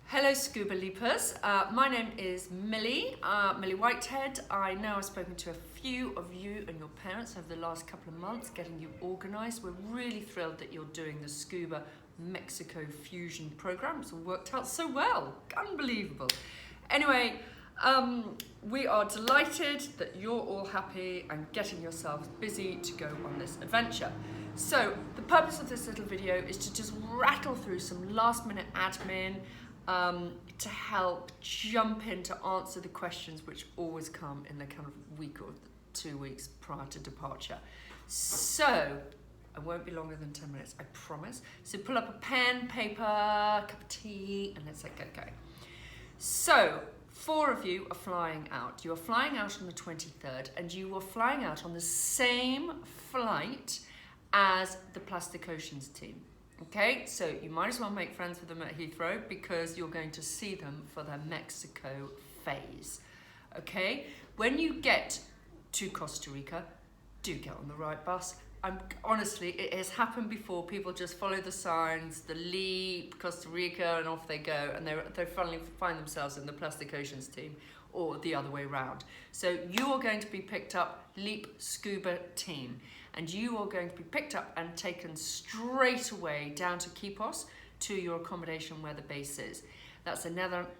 Hello Scuba Leapers, my name is Millie Whitehead. I know I've spoken to a few of you and your parents over the last couple of months getting you organised. We're really thrilled that you're doing the Scuba Mexico Fusion programme. It's all worked out so well, unbelievable. Anyway, we are delighted that you're all happy and getting yourselves busy to go on this adventure. So the purpose of this little video is to just rattle through some last minute admin to help jump in to answer the questions which always come in the kind of week or 2 weeks prior to departure. So, I won't be longer than 10 minutes, I promise. So pull up a pen, paper, cup of tea, and let's get going. So, 4 of you are flying out. You are flying out on the 23rd, and you are flying out on the same flight as the Plastic Oceans team. Okay, so you might as well make friends with them at Heathrow because you're going to see them for their Mexico phase. Okay, when you get to Costa Rica, do get on the right bus. Honestly, it has happened before. People just follow the signs, the Leap, Costa Rica, and off they go, and they finally find themselves in the Plastic Oceans team, or the other way round. So you are going to be picked up, Leap Scuba team, and you are going to be picked up and taken straight away down to Quepos to your accommodation where the base is. That's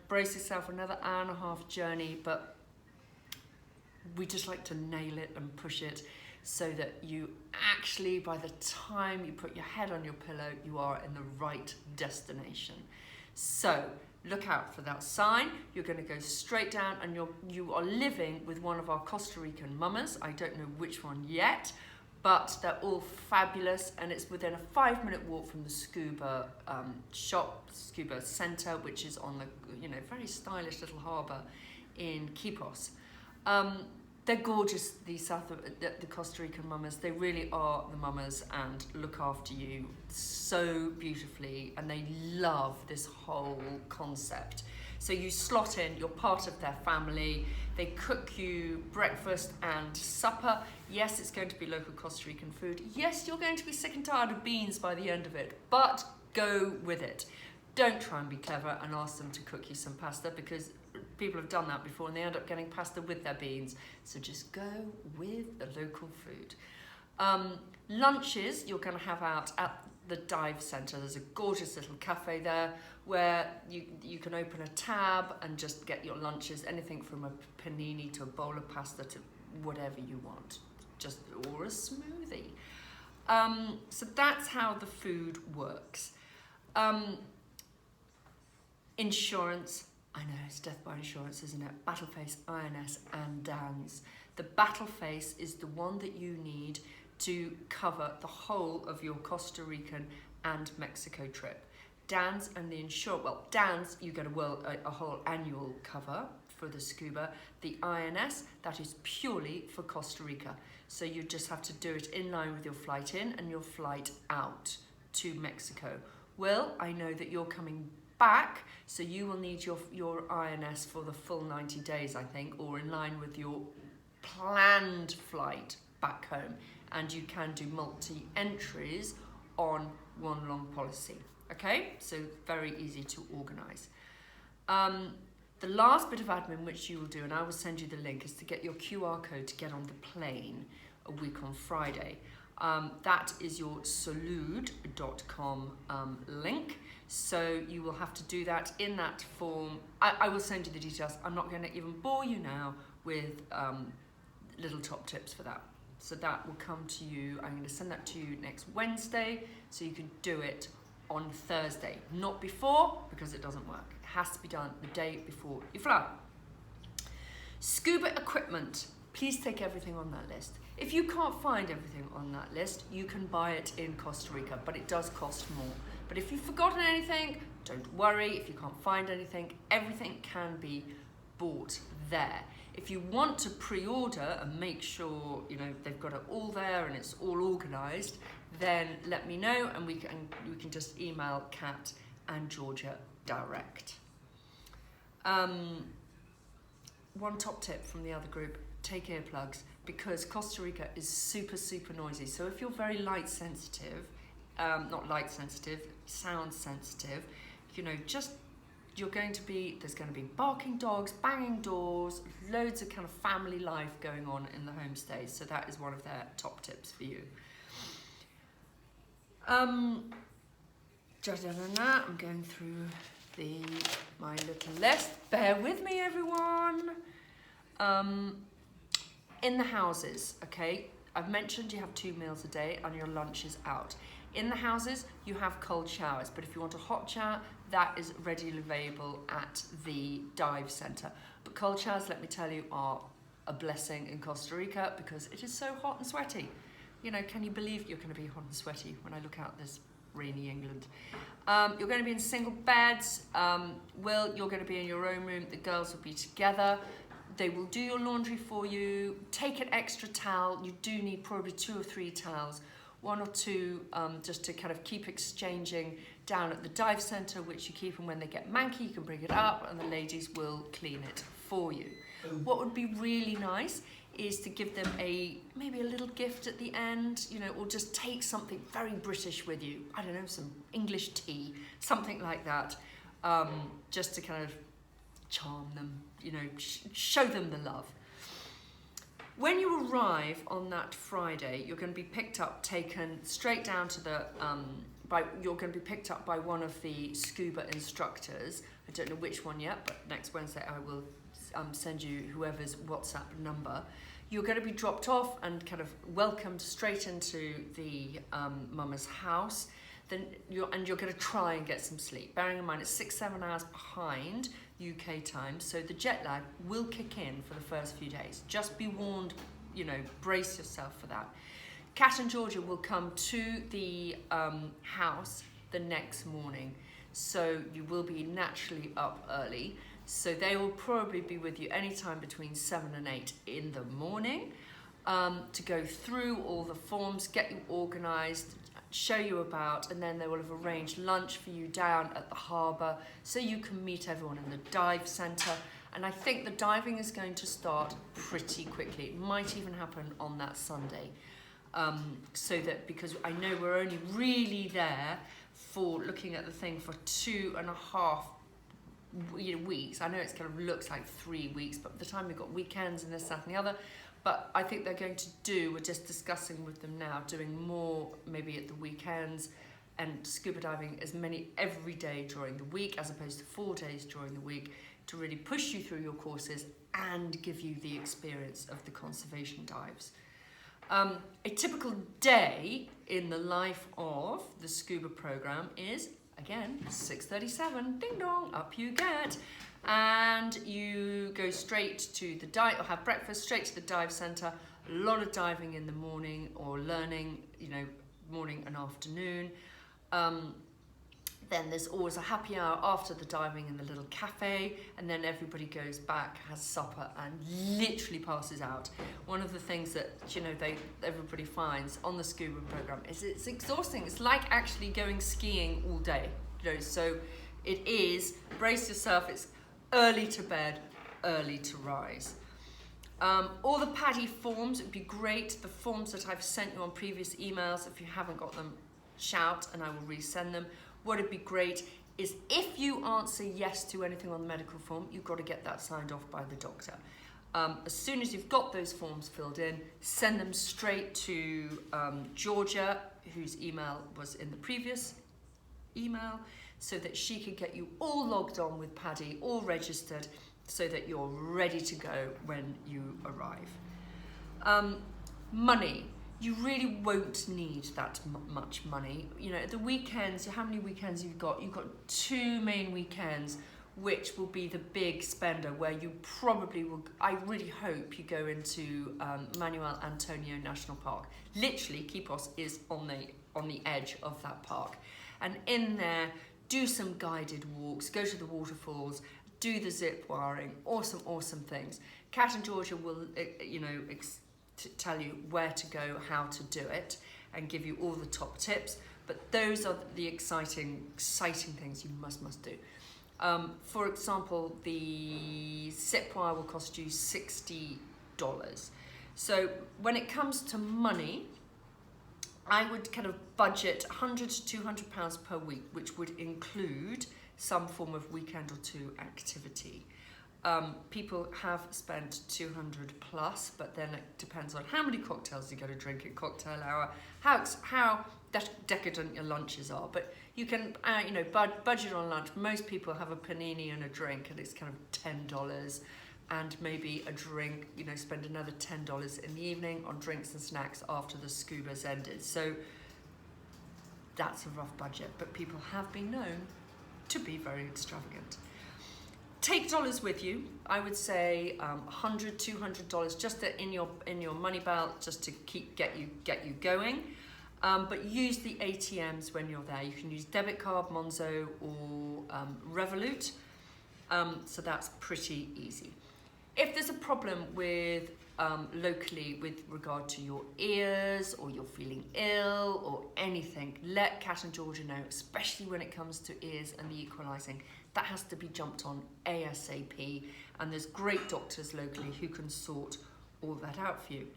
brace yourself, another hour-and-a-half journey, but we just like to nail it and push it so that you actually, by the time you put your head on your pillow, you are in the right destination. So look out for that sign. You're going to go straight down, and you are living with one of our Costa Rican mamas. I don't know which one yet, but they're all fabulous, and it's within a 5-minute walk from the Scuba shop, Scuba Centre, which is on the very stylish little harbour in Quepos. They're gorgeous, the Costa Rican mamas. They really are the mamas and look after you so beautifully, and they love this whole concept. So you slot in, you're part of their family. They cook you breakfast and supper. Yes, it's going to be local Costa Rican food. Yes, you're going to be sick and tired of beans by the end of it, but go with it. Don't try and be clever and ask them to cook you some pasta, because people have done that before and they end up getting pasta with their beans. So just go with the local food. Lunches you're going to have out at the dive centre. There's a gorgeous little cafe there where you can open a tab and just get your lunches, anything from a panini to a bowl of pasta to whatever you want, or a smoothie. So that's how the food works. Insurance, I know it's death by insurance, isn't it? Battleface, INS and DANS. The Battleface is the one that you need to cover the whole of your Costa Rican and Mexico trip. DANS and the DANS, you get a whole annual cover for the Scuba. The INS, that is purely for Costa Rica. So you just have to do it in line with your flight in and your flight out to Mexico. Well, I know that you're coming back, so you will need your INS for the full 90 days, I think, or in line with your planned flight back home. And you can do multi-entries on one long policy. Okay, so very easy to organise. The last bit of admin which you will do, and I will send you the link, is to get your QR code to get on the plane a week on Friday. That is your salud.com link. So you will have to do that in that form. I will send you the details. I'm not going to even bore you now with little top tips for that. So that will come to you. I'm going to send that to you next Wednesday, so you can do it on Thursday. Not before, because it doesn't work. It has to be done the day before you fly. Scuba equipment. Please take everything on that list. If you can't find everything on that list, you can buy it in Costa Rica, but it does cost more. But if you've forgotten anything, don't worry. If you can't find anything, everything can be bought there. If you want to pre-order and make sure they've got it all there and it's all organised, then let me know and we can just email Kat and Georgia direct. One top tip from the other group: take earplugs, because Costa Rica is super noisy. So if you're very sound sensitive, just there's going to be barking dogs, banging doors, loads of kind of family life going on in the homestays. So that is one of their top tips for you. I'm going through my little list. Bear with me, everyone. In the houses, okay, I've mentioned you have 2 meals a day and your lunch is out. In the houses, you have cold showers, but if you want a hot shower, that is readily available at the dive centre. But cold showers, let me tell you, are a blessing in Costa Rica because it is so hot and sweaty. You know, can you believe you're going to be hot and sweaty when I look out this rainy England? You're going to be in single beds. You're going to be in your own room. The girls will be together. They will do your laundry for you. Take an extra towel. You do need probably 2 or 3 towels. 1 or 2 just to kind of keep exchanging down at the dive centre, which you keep, and when they get manky you can bring it up and the ladies will clean it for you. What would be really nice is to give them maybe a little gift at the end, you know, or just take something very British with you. I don't know, some English tea, something like that, just to kind of charm them, you know, show them the love. When you arrive on that Friday, you're going to be picked up, taken straight down to the, you're going to be picked up by one of the scuba instructors. I don't know which one yet, but next Wednesday I will send you whoever's WhatsApp number. You're going to be dropped off and kind of welcomed straight into the mama's house. Then you're going to try and get some sleep. Bearing in mind it's 6-7 hours behind UK time, so the jet lag will kick in for the first few days. Just be warned, you know, brace yourself for that. Kat and Georgia will come to the house the next morning, so you will be naturally up early. So they will probably be with you anytime between 7 and 8 in the morning to go through all the forms, get you organised, show you about, and then they will have arranged lunch for you down at the harbour so you can meet everyone in the dive centre. And I think the diving is going to start pretty quickly. It might even happen on that Sunday. So that, because I know we're only really there for looking at the thing for 2.5 weeks. I know it kind of looks like 3 weeks, but by the time we've got weekends and this, that and the other, but I think they're going to we're just discussing with them now, doing more maybe at the weekends and scuba diving every day during the week as opposed to 4 days during the week, to really push you through your courses and give you the experience of the conservation dives. A typical day in the life of the scuba program is, again, 6:37, ding dong, up you get. And you go straight to the dive, or have breakfast, straight to the dive centre. A lot of diving in the morning, or learning, you know, morning and afternoon. Then there's always a happy hour after the diving in the little cafe, and then everybody goes back, has supper, and literally passes out. One of the things that, you know, everybody finds on the scuba program is it's exhausting. It's like actually going skiing all day, you know. So it is, brace yourself. It's early to bed, early to rise. All the PADI forms, it'd be great. The forms that I've sent you on previous emails, if you haven't got them, shout and I will resend them. What would be great is if you answer yes to anything on the medical form, you've got to get that signed off by the doctor. As soon as you've got those forms filled in, send them straight to Georgia, whose email was in the previous email, so that she can get you all logged on with PADI, all registered, so that you're ready to go when you arrive. Money. You really won't need that much money. You know, the weekends, how many weekends you've got? You've got 2 main weekends, which will be the big spender, where you probably will, I really hope you go into Manuel Antonio National Park. Literally, Quepos is on the edge of that park. And in there, do some guided walks, go to the waterfalls, do the zip wiring, awesome things. Kat and Georgia will, you know, tell you where to go, how to do it, and give you all the top tips. But those are the exciting things you must do. For example, the zip wire will cost you $60. So when it comes to money, I would kind of budget £100 to £200 per week, which would include some form of weekend or two activity. People have spent 200 plus, but then it depends on how many cocktails you're going to drink at cocktail hour, how decadent your lunches are. But you can, budget on lunch. Most people have a panini and a drink, and it's kind of $10, and maybe a drink. Spend another $10 in the evening on drinks and snacks after the Scuba's ended. So that's a rough budget, but people have been known to be very extravagant. Take dollars with you. I would say $100, $200 just in your money belt, just to get you going. But use the ATMs when you're there. You can use debit card, Monzo, or Revolut. So that's pretty easy. If there's a problem with locally with regard to your ears, or you're feeling ill or anything, let Kat and Georgia know, especially when it comes to ears and the equalising. That has to be jumped on ASAP, and there's great doctors locally who can sort all that out for you.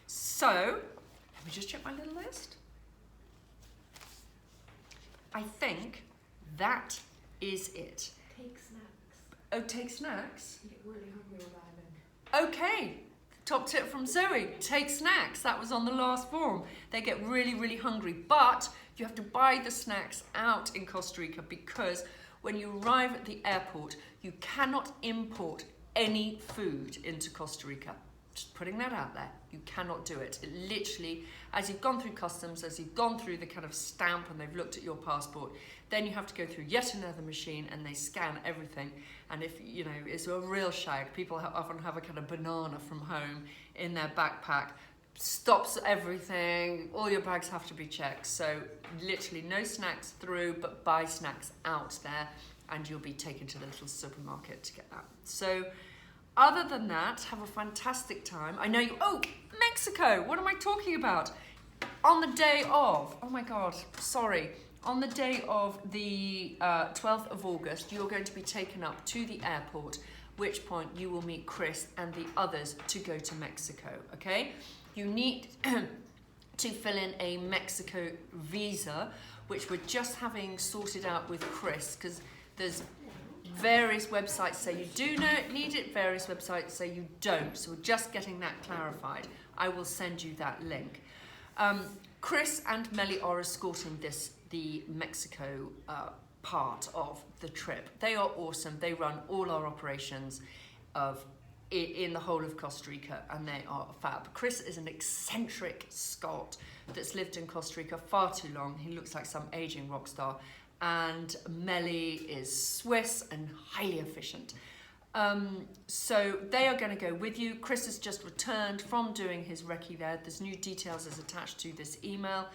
So, let me just check my little list. I think that is it. Take snacks. Oh, take snacks? You get really hungry without them. Okay, top tip from Zoe, take snacks. That was on the last form. They get really, really hungry, but you have to buy the snacks out in Costa Rica, because when you arrive at the airport, you cannot import any food into Costa Rica. Just putting that out there. You cannot do it. It literally, as you've gone through customs, as you've gone through the kind of stamp and they've looked at your passport, then you have to go through yet another machine and they scan everything. And if, it's a real shag. People often have a kind of banana from home in their backpack. Stops everything. All your bags have to be checked. So literally no snacks through, but buy snacks out there, and you'll be taken to the little supermarket to get that. So other than that, have a fantastic time. I know Mexico, what am I talking about? On the day of, oh my God, sorry. On the day of the 12th of August, you're going to be taken up to the airport, which point you will meet Chris and the others to go to Mexico, okay? You need to fill in a Mexico visa, which we're just having sorted out with Chris, because there's various websites say you do need it, various websites say you don't. So we're just getting that clarified. I will send you that link. Chris and Melly are escorting the Mexico part of the trip. They are awesome. They run all our operations in the whole of Costa Rica, and they are fab. Chris is an eccentric Scot that's lived in Costa Rica far too long. He looks like some aging rock star. And Melly is Swiss and highly efficient. So they are going to go with you. Chris has just returned from doing his recce there. There's new details as attached to this email.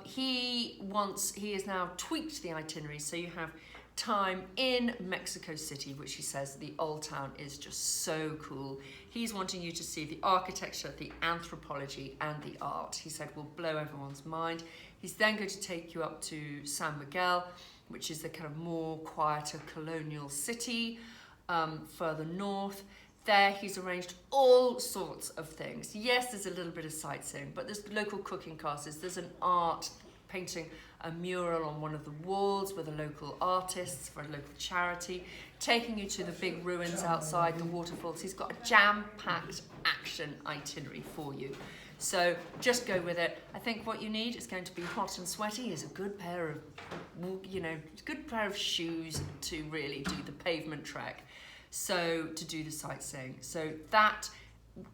He has now tweaked the itinerary, so you have time in Mexico City, which he says the old town is just so cool. He's wanting you to see the architecture, the anthropology, and the art. He said will blow everyone's mind. He's then going to take you up to San Miguel, which is the kind of more quieter colonial city further north. There he's arranged all sorts of things. Yes, there's a little bit of sightseeing, but there's local cooking classes. There's an art painting a mural on one of the walls with a local artist for a local charity, taking you to the big ruins outside, the waterfalls. He's got a jam-packed action itinerary for you. So just go with it. I think what you need is going to be hot and sweaty is a good pair of shoes to really do the pavement trek. So to do the sightseeing. So that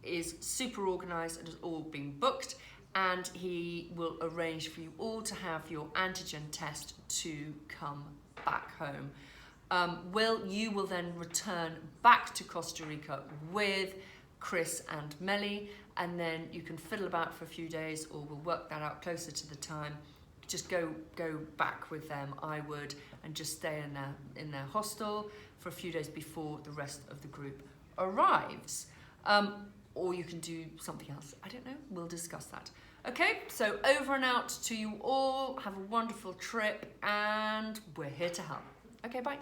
is super organised and has all been booked. And he will arrange for you all to have your antigen test to come back home. You will then return back to Costa Rica with Chris and Melly, and then you can fiddle about for a few days, or we'll work that out closer to the time. Just go back with them, I would, and just stay in their hostel for a few days before the rest of the group arrives. Or you can do something else. I don't know. We'll discuss that. Okay, so over and out to you all. Have a wonderful trip, and we're here to help. Okay, bye.